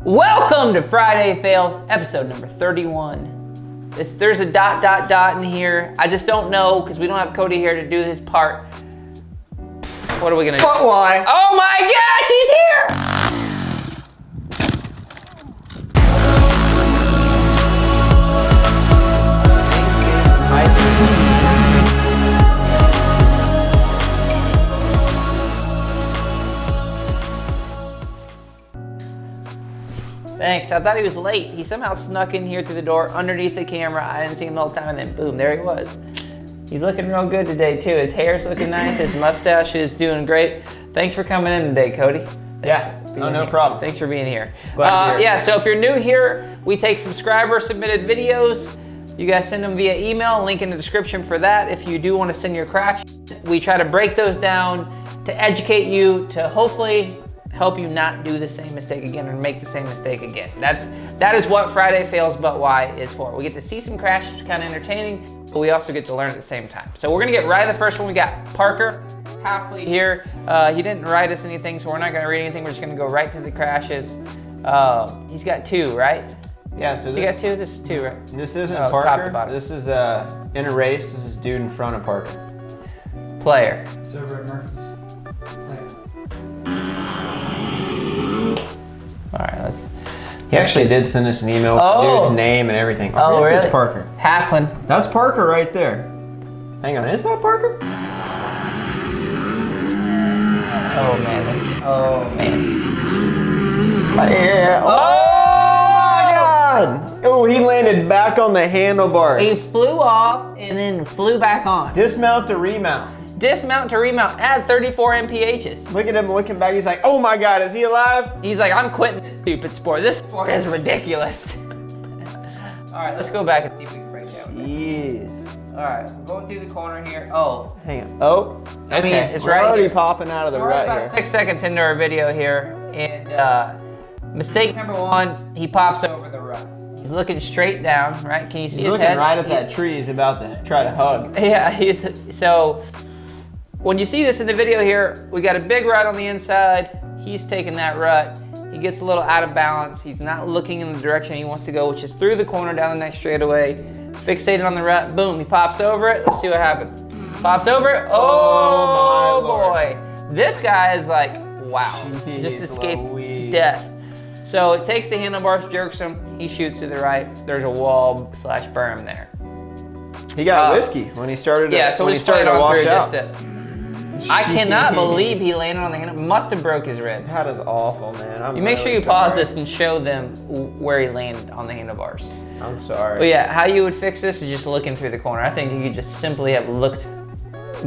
Welcome to Friday Fails, episode number 31. There's a ... in here. I just don't know because we don't have Cody here to do his part. What are we gonna do? But why? Oh my gosh, he's here! Thanks. I thought he was late. He somehow snuck in here through the door underneath the camera. I didn't see him the whole time, and then boom, there he was. He's looking real good today too. His hair's looking nice. His mustache is doing great. Thanks for coming in today, Cody. Yeah, no problem. Thanks for being here. Glad to be here. Yeah, so if you're new here, we take subscriber submitted videos. You guys send them via email, link in the description for that. If you do want to send your crash, we try to break those down to educate you, to hopefully help you not do the same mistake again or make the same mistake again. That is what Friday Fails But Why is for. We get to see some crashes, which is kind of entertaining, but we also get to learn at the same time. So we're gonna get right to the first one. We got Parker Halfley here. He didn't write us anything, so we're not gonna read anything. We're just gonna go right to the crashes. He's got two, right? Yeah, so you got two? This is two, right? This isn't Top to Parker. bottom. This is in a race. This is dude in front of Parker. Player. Silver at Murphy's. All right, let's. He actually did send us an email with the dude's name and everything. Oh, this really? is Parker. Halflin. That's Parker right there. Hang on, is that Parker? Oh man, oh man. Yeah. Oh my God! Oh, he landed back on the handlebars. He flew off and then flew back on. Dismount to remount. Dismount to remount, add 34 mphs. Look at him looking back. He's like, oh my God, is he alive? He's like, I'm quitting this stupid sport. This sport is ridiculous. All right, let's go back and see if we can break that one. Yes. All right, I'm going through the corner here. Oh. Hang on. Oh, okay. I mean, it's we're right already here. popping out of So the we're rut about here. 6 seconds into our video here, and mistake number one, he pops over the rut. He's looking straight down, right? Can you see He's his looking head? right at that tree. He's about to try to hug. Yeah, so when you see this in the video here, we got a big rut on the inside. He's taking that rut. He gets a little out of balance. He's not looking in the direction he wants to go, which is through the corner down the next straightaway. Fixated on the rut, boom, he pops over it. Let's see what happens. Pops over it, oh boy. This guy is like, wow, just escaped death. So it takes the handlebars, jerks him, he shoots to the right. There's a wall / berm there. He got whiskey when he started. Yeah, so when we he started to on wash through out. just I cannot believe he landed on the handle. Must have broke his ribs. That is awful, man. You make sure you pause this and show them where he landed on the handlebars. I'm sorry. But yeah, how you would fix this is just looking through the corner. I think he could just simply have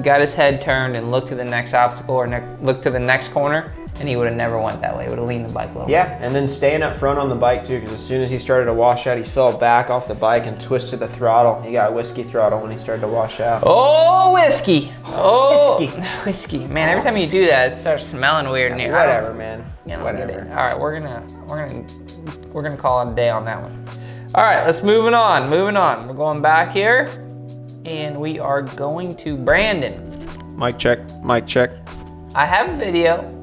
got his head turned and looked to the next obstacle or looked to the next corner, and he would have never went that way. He would have leaned the bike a little. Yeah, and then staying up front on the bike too, because as soon as he started to wash out, he fell back off the bike and twisted the throttle. He got a whiskey throttle when he started to wash out. Oh, whiskey! Oh, Whiskey. whiskey! Man, every time you do that, it starts smelling weird in here. Whatever, man. Whatever. All right, we're gonna call it a day on that one. All right, let's moving on. We're going back here, and we are going to Brandon. Mic check. Mic check. I have a video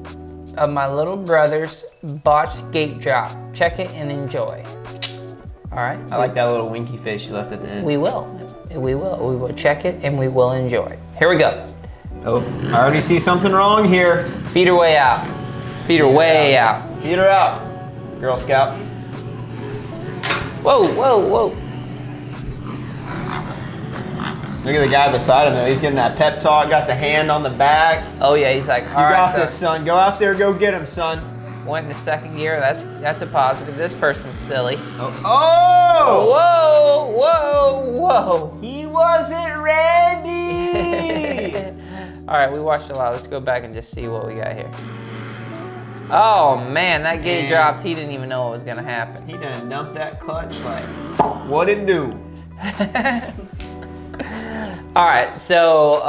of my little brother's botched gate drop. Check it and enjoy. All right. I like that little winky face you left at the end. We will check it and we will enjoy. Here we go. Oh, I already see something wrong here. Feet are way out. Feet are way out. Feet are out. Girl Scout. Whoa, whoa, whoa. Look at the guy beside him though. He's getting that pep talk, got the hand on the back. Oh yeah, he's like, all You right, got this, son. Go out there, go get him, son. Went into second gear. That's a positive. This person's silly. Oh! Whoa, whoa, whoa. He wasn't ready! All right, we watched a lot. Let's go back and just see what we got here. Oh man, that gate dropped. He didn't even know what was gonna happen. He done dumped that clutch like, what it do? All right, so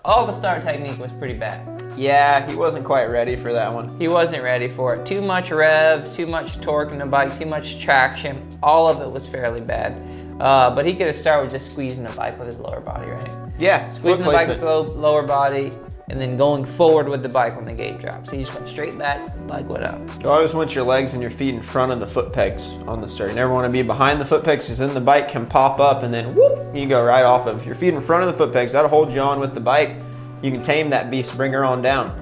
all the start technique was pretty bad. Yeah, he wasn't quite ready for that one. He wasn't ready for it. Too much rev, too much torque in the bike, too much traction. All of it was fairly bad. But he could have started with just squeezing the bike with his lower body, right? Yeah, Squeezing the bike with lower body, and then going forward with the bike when the gate drops. So you just went straight back, bike went up. You always want your legs and your feet in front of the foot pegs on the start. You never want to be behind the foot pegs because then the bike can pop up and then whoop, you go right off of your feet in front of the foot pegs. That'll hold you on with the bike. You can tame that beast, bring her on down.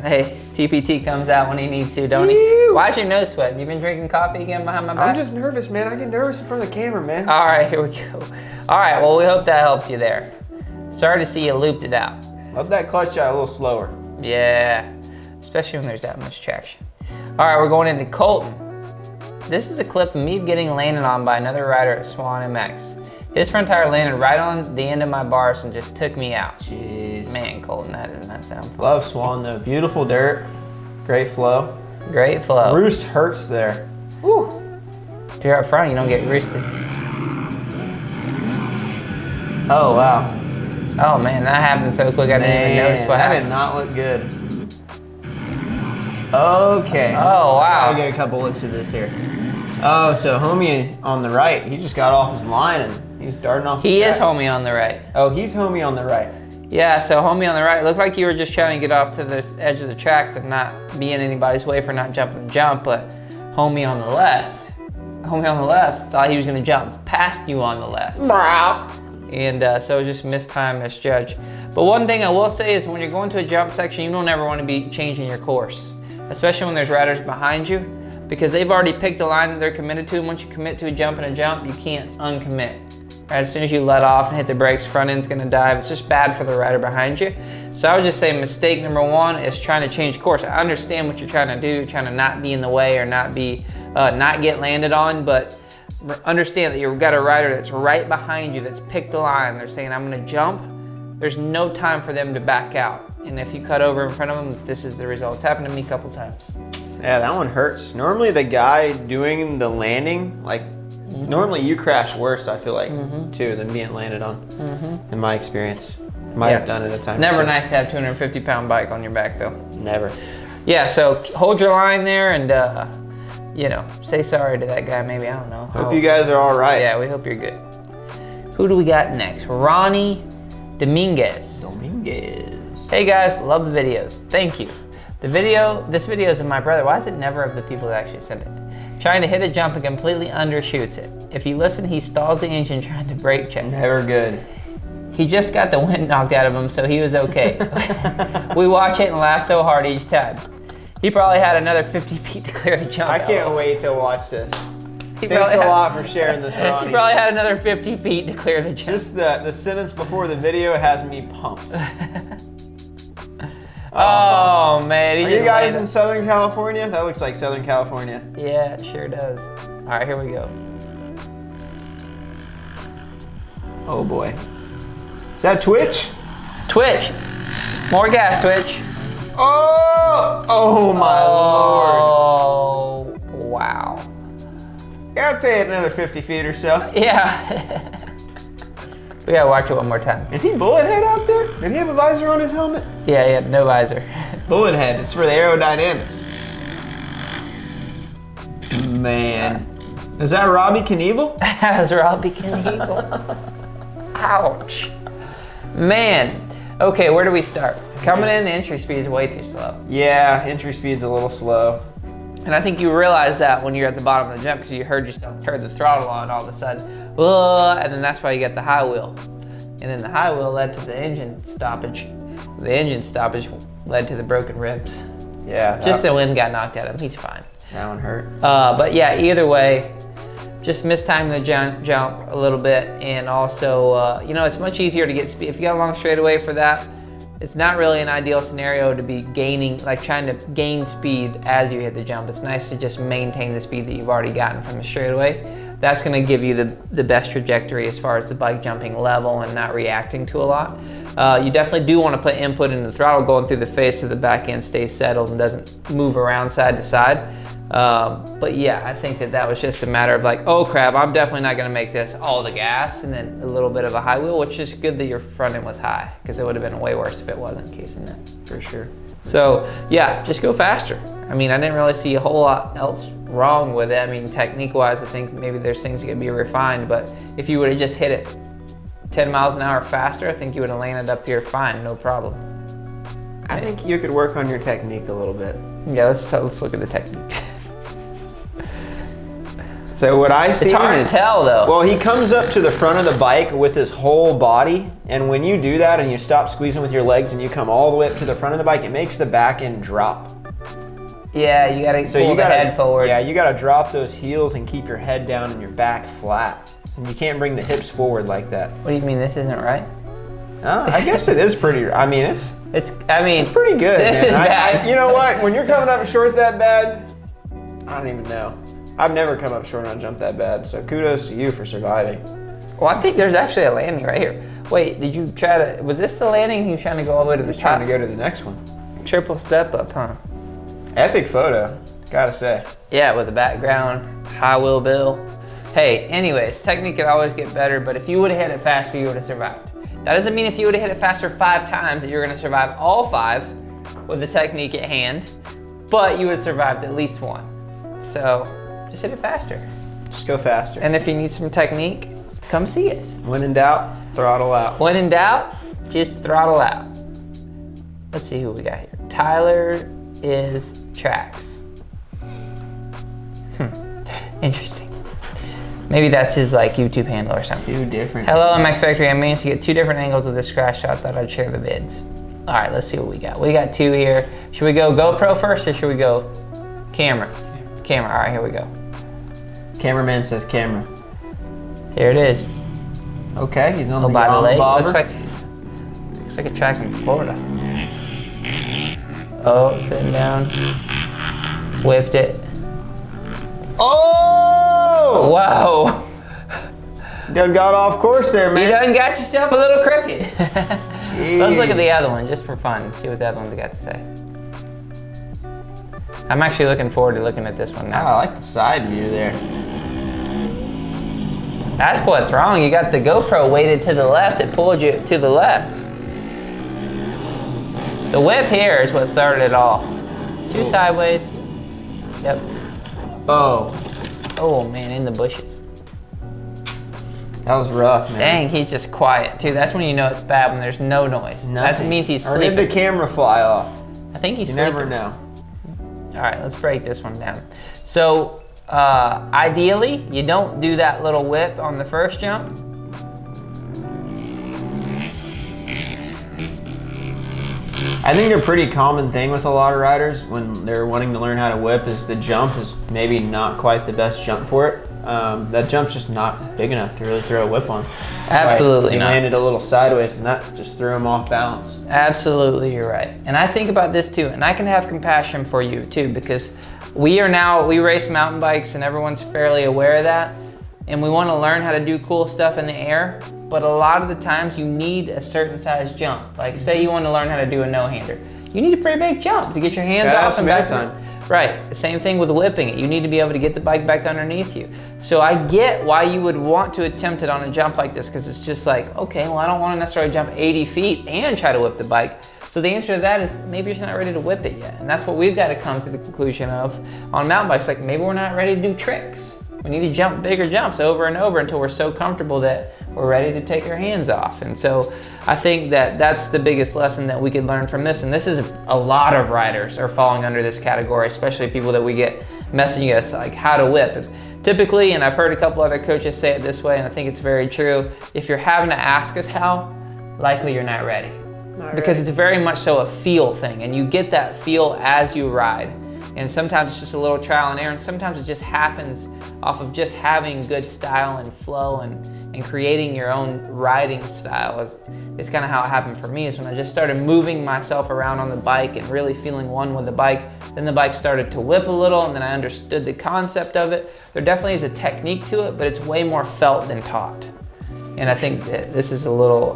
Hey, TPT comes out when he needs to, don't he? Why's your nose sweating? You been drinking coffee again behind my back? I'm just nervous, man. I get nervous in front of the camera, man. All right, here we go. All right, well, we hope that helped you there. Sorry to see you looped it out. Love that clutch out a little slower. Yeah, especially when there's that much traction. All right, we're going into Colton. This is a clip of me getting landed on by another rider at Swan MX. His front tire landed right on the end of my bars and just took me out. Jeez. Man, Colton, that does not sound fun. Love Swan though. Beautiful dirt. Great flow. Great flow. Roost hurts there. Woo. If you're up front, you don't get roosted. Oh, wow. Oh man, that happened so quick I didn't even notice what that happened. did not look good. Okay. Oh, wow. I'll get a couple looks of this here. Oh, so homie on the right, he just got off his line and he's darting off the He is track. homie on the right. Oh, he's homie on the right. Yeah, so homie on the right, looked like you were just trying to get off to the edge of the track to not be in anybody's way for not jumping the jump, but homie on the left thought he was gonna jump past you on the left. And so just mistime, misjudge. But one thing I will say is when you're going to a jump section, you don't ever want to be changing your course, especially when there's riders behind you, because they've already picked the line that they're committed to, and once you commit to a jump and a jump, you can't uncommit. Right, as soon as you let off and hit the brakes, front end's gonna dive. It's just bad for the rider behind you. So I would just say mistake number one is trying to change course. I understand what you're trying to do, trying to not be in the way or not get landed on, but understand that you've got a rider that's right behind you that's picked the line. They're saying, I'm gonna jump. There's no time for them to back out. And if you cut over in front of them, this is the result. It's happened to me a couple times. Yeah, that one hurts. Normally the guy doing the landing, like normally you crash worse, I feel like, too, than being landed on, in my experience. Might have done it a time. It's never nice to have a 250-pound bike on your back though. Never. Yeah, so hold your line there and you know, say sorry to that guy maybe, I don't know. Hope you guys are all right. Yeah, we hope you're good. Who do we got next? Ronnie Dominguez. Hey guys, love the videos. Thank you. This video is of my brother. Why is it never of the people that actually send it? Trying to hit a jump and completely undershoots it. If you listen, he stalls the engine trying to brake check. Never good. He just got the wind knocked out of him, so he was okay. We watch it and laugh so hard each time. He probably had another 50 feet to clear the jump. I can't wait to watch this. He Thanks a lot for sharing this, Ronnie. He probably had another 50 feet to clear the jump. Just the sentence before the video has me pumped. Oh man, Are you guys in Southern California? That looks like Southern California. Yeah, it sure does. All right, here we go. Oh boy. Is that Twitch? Twitch. More gas, Twitch. Oh! Oh my lord. Oh, wow. Yeah, I'd say another 50 feet or so. Yeah. We gotta watch it one more time. Is he bullet head out there? Did he have a visor on his helmet? Yeah, he had no visor. Bullet head, it's for the aerodynamics. Man. Is that Robbie Knievel? That's Robbie Knievel. Ouch. Man. Okay, where do we start? Coming in, entry speed is way too slow. Yeah, entry speed's a little slow. And I think you realize that when you're at the bottom of the jump because you heard yourself turn the throttle on all of a sudden. And then that's why you get the high wheel. And then the high wheel led to the engine stoppage. The engine stoppage led to the broken ribs. Yeah. Just the wind got knocked out of him. He's fine. That one hurt. But yeah, either way, just mistiming the jump a little bit. And also, you know, it's much easier to get speed. If you got a long straightaway for that, it's not really an ideal scenario to be gaining, like trying to gain speed as you hit the jump. It's nice to just maintain the speed that you've already gotten from the straightaway. That's gonna give you the best trajectory as far as the bike jumping level and not reacting to a lot. You definitely do wanna put input in the throttle going through the face so the back end stays settled and doesn't move around side to side. But yeah, I think that was just a matter of like, oh crap, I'm definitely not gonna make this all the gas and then a little bit of a high wheel, which is good that your front end was high because it would have been way worse if it wasn't, casing that, for sure. So yeah, just go faster. I mean, I didn't really see a whole lot else wrong with it. I mean, technique wise, I think maybe there's things that could be refined, but if you would have just hit it 10 miles an hour faster, I think you would have landed up here fine, no problem. I think you could work on your technique a little bit. Yeah, let's look at the technique. So what I see It's hard to tell though. Well, he comes up to the front of the bike with his whole body, and when you do that and you stop squeezing with your legs and you come all the way up to the front of the bike, it makes the back end drop. Yeah, you gotta pull the head forward. Yeah, you gotta drop those heels and keep your head down and your back flat. And you can't bring the hips forward like that. What do you mean this isn't right? I guess it is pretty, it's pretty good. This is bad. You know what, when you're coming up short that bad, I don't even know. I've never come up short on a jump that bad, so kudos to you for surviving. Well, I think there's actually a landing right here. Wait, did you try to, was this the landing? He was trying to go all the way to the top? Trying to go to the next one. Triple step up, huh? Epic photo, gotta say. Yeah, with the background, high wheel bill. Hey, anyways, technique could always get better, but if you would have hit it faster, you would have survived. That doesn't mean if you would have hit it faster 5 times that you're gonna survive all 5 with the technique at hand, but you would have survived at least 1. So, just hit it faster. Just go faster. And if you need some technique, come see us. When in doubt, throttle out. When in doubt, just throttle out. Let's see who we got here. Tyler is tracks. Interesting. Maybe that's his like YouTube handle or something. 2 different. Hello, MX Factory. I managed to get 2 different angles of this crash shot. Thought I'd share the vids. All right, let's see what we got. We got 2 here. Should we go GoPro first or should we go camera? Camera, all right, here we go. Cameraman says camera. Here it is. Okay, he's on Oh, the by the lake. bobber. Looks like a track in Florida. Oh, sitting down. Whipped it. Oh! Whoa! You done got off course there, man. You done got yourself a little crooked. Let's look at the other one just for fun. See what the other one's got to say. I'm actually looking forward to looking at this one now. I like the side view there. That's what's wrong. You got the GoPro weighted to the left. It pulled you to the left. The whip here is what started it all. 2 sideways. Yep. Oh. Oh man, in the bushes. That was rough, man. Dang, he's just quiet too. That's when you know it's bad, when there's no noise. Nothing. That means he's Or sleeping. did the camera fly off? I think he's You sleeping. never know. All right, let's break this one down. So, ideally, you don't do that little whip on the first jump. I think a pretty common thing with a lot of riders when they're wanting to learn how to whip is the jump is maybe not quite the best jump for it. That jump's just not big enough to really throw a whip on. Absolutely He not. landed a little sideways and that just threw him off balance. Absolutely, you're right. And I think about this too, and I can have compassion for you too, because we race mountain bikes and everyone's fairly aware of that. And we want to learn how to do cool stuff in the air, but a lot of the times you need a certain size jump. Like say you want to learn how to do a no-hander. You need a pretty big jump to get your hands off and back. Right, the same thing with whipping it. You need to be able to get the bike back underneath you. So I get why you would want to attempt it on a jump like this, because it's just like, okay, well I don't want to necessarily jump 80 feet and try to whip the bike. So the answer to that is maybe you're just not ready to whip it yet. And that's what we've got to come to the conclusion of on mountain bikes. Like maybe we're not ready to do tricks. We need to jump bigger jumps over and over until we're so comfortable that we're ready to take our hands off. And so I think that that's the biggest lesson that we could learn from this. And this is a lot of riders are falling under this category, especially people that we get messaging us like how to whip. Typically, and I've heard a couple other coaches say it this way, and I think it's very true, if you're having to ask us how, likely you're not ready. Because it's very much so a feel thing, and you get that feel as you ride. And sometimes it's just a little trial and error, and sometimes it just happens off of just having good style and flow and creating your own riding style. It's kind of how it happened for me, is when I just started moving myself around on the bike and really feeling one with the bike. Then the bike started to whip a little, and then I understood the concept of it. There definitely is a technique to it, but it's way more felt than taught. And I think that this is a little,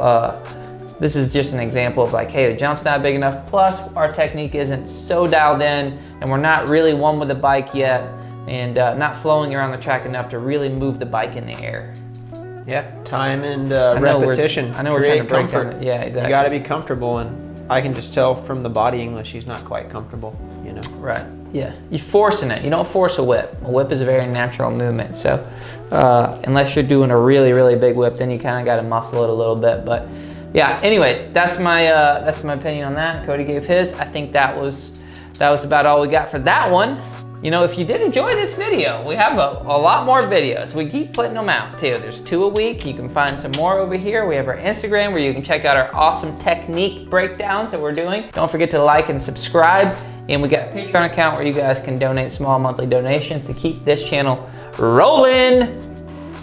this is just an example of like, hey, the jump's not big enough, plus our technique isn't so dialed in, and we're not really one with the bike yet, and not flowing around the track enough to really move the bike in the air. Yeah, time and know repetition. I know we're trying to break down. Yeah, exactly. You got to be comfortable, and I can just tell from the body English he's not quite comfortable. You know. Right. Yeah. You're forcing it. You don't force a whip. A whip is a very natural movement. So unless you're doing a really, really big whip, then you kind of got to muscle it a little bit. But yeah. Anyways, that's my opinion on that. Cody gave his. I think that was about all we got for that one. You know, if you did enjoy this video, we have a lot more videos. We keep putting them out too. There's 2 a week. You can find some more over here. We have our Instagram where you can check out our awesome technique breakdowns that we're doing. Don't forget to like and subscribe. And we got a Patreon account where you guys can donate small monthly donations to keep this channel rolling.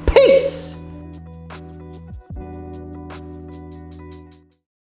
Peace!